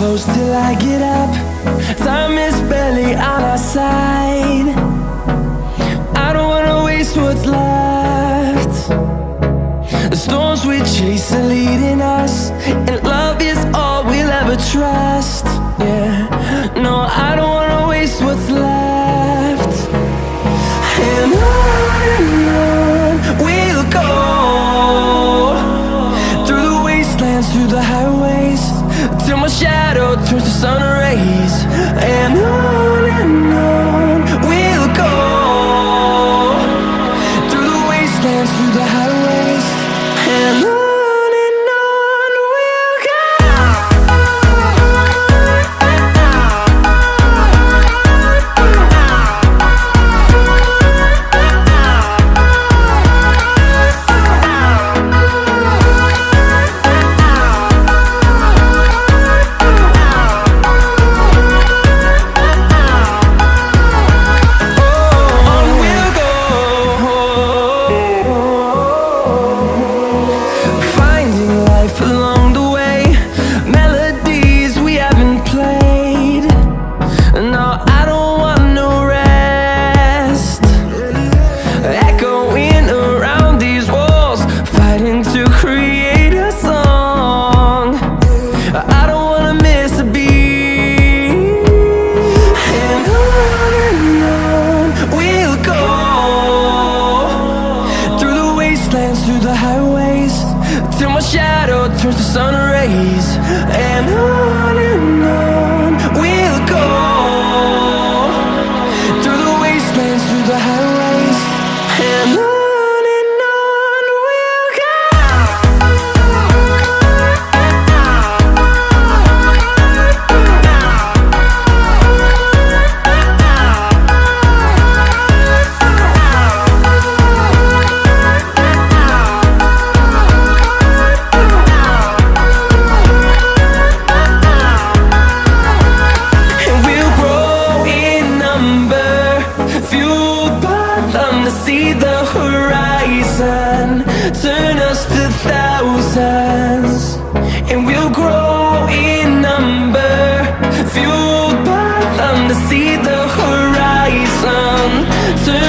close till I get up. Time is barely on our side. I don't wanna waste what's left. The storms we chase are leading us, and love is all we'll ever trust. Yeah, no, I don't wanna waste what's left. And on we'll go, through the wastelands, through the highways, till my shadow turns to sun rays. And on we'll go, through the wastelands, through the highways, and on we'll go. Through the highways, till my shadow turns to sun rays. And on we'll go, through the wastelands, through the highways, and on we'll go. To see the horizon turn us to thousands, and we'll grow in number, fueled by them. To see the horizon turn